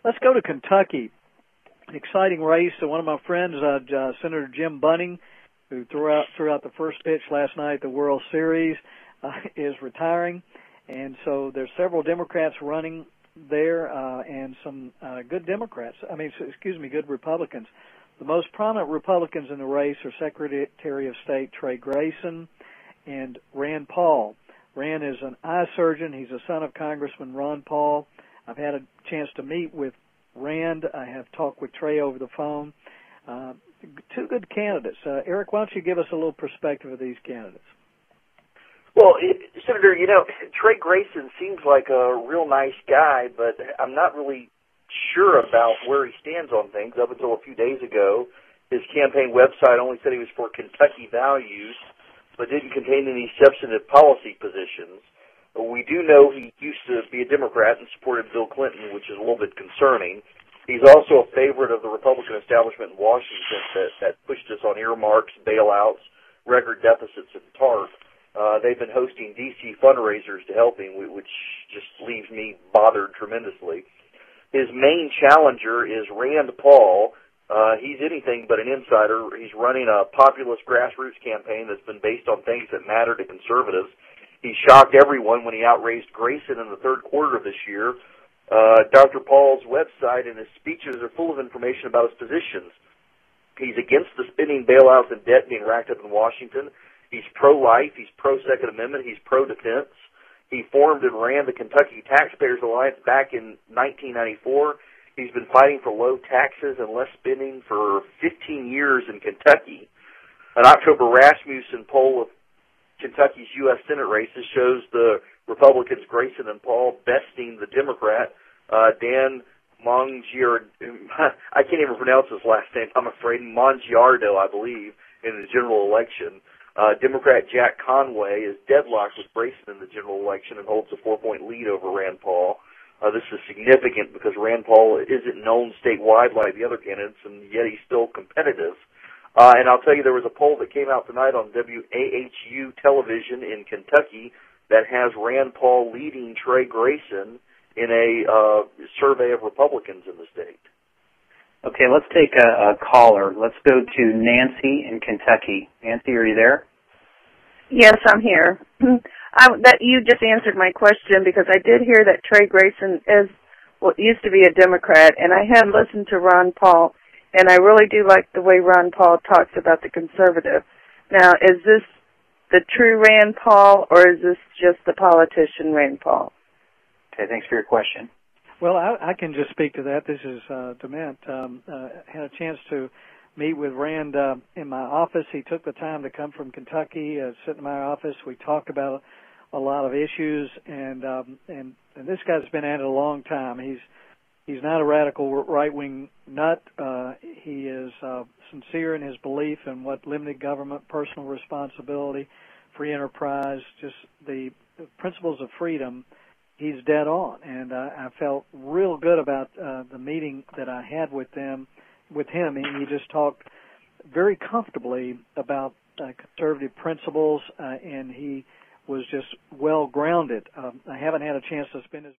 Let's go to Kentucky. Exciting race. So one of my friends, Senator Jim Bunning, who threw out the first pitch last night at the World Series, is retiring. And so there's several Democrats running there and some good good Republicans. The most prominent Republicans in the race are Secretary of State Trey Grayson and Rand Paul. Rand is an eye surgeon. He's a son of Congressman Ron Paul. I've had a chance to meet with Rand. I have talked with Trey over the phone. Two good candidates. Eric, why don't you give us a little perspective of these candidates? Well, Senator, Trey Grayson seems like a real nice guy, but I'm not really sure about where he stands on things. Up until a few days ago, his campaign website only said he was for Kentucky values, but didn't contain any substantive policy positions. We do know he used to be a Democrat and supported Bill Clinton, which is a little bit concerning. He's also a favorite of the Republican establishment in Washington that pushed us on earmarks, bailouts, record deficits, and TARP. They've been hosting D.C. fundraisers to help him, which just leaves me bothered tremendously. His main challenger is Rand Paul. He's anything but an insider. He's running a populist grassroots campaign that's been based on things that matter to conservatives. He shocked everyone when he outraised Grayson in the third quarter of this year. Dr. Paul's website and his speeches are full of information about his positions. He's against the spending, bailouts, and debt being racked up in Washington. He's pro-life. He's pro-Second Amendment. He's pro-defense. He formed and ran the Kentucky Taxpayers Alliance back in 1994. He's been fighting for low taxes and less spending for 15 years in Kentucky. An October Rasmussen poll of Kentucky's U.S. Senate races shows the Republicans Grayson and Paul besting the Democrat Dan Mongiardo. I can't even pronounce his last name, I'm afraid. Mongiardo, I believe, in the general election. Democrat Jack Conway is deadlocked with Grayson in the general election and holds a 4-point lead over Rand Paul. This is significant because Rand Paul isn't known statewide like the other candidates, and yet he's still competitive. And I'll tell you, there was a poll that came out tonight on WAHU television in Kentucky that has Rand Paul leading Trey Grayson in a survey of Republicans in the state. Okay, let's take a caller. Let's go to Nancy in Kentucky. Nancy, are you there? Yes, I'm here. That you just answered my question because I did hear that Trey Grayson used to be a Democrat, and I had listened to Ron Paul, and I really do like the way Ron Paul talks about the conservative. Now, is this the true Rand Paul, or is this just the politician Rand Paul? Okay, thanks for your question. Well, I can just speak to that. This is DeMint. Had a chance to meet with Rand in my office. He took the time to come from Kentucky, sit in my office. We talked about a lot of issues, and this guy's been at it a long time. He's not a radical right-wing nut. He is sincere in his belief in what limited government, personal responsibility, free enterprise, just the principles of freedom. He's dead on, and I felt real good about the meeting that I had with him. He just talked very comfortably about conservative principles, and he was just well grounded. I haven't had a chance to spend his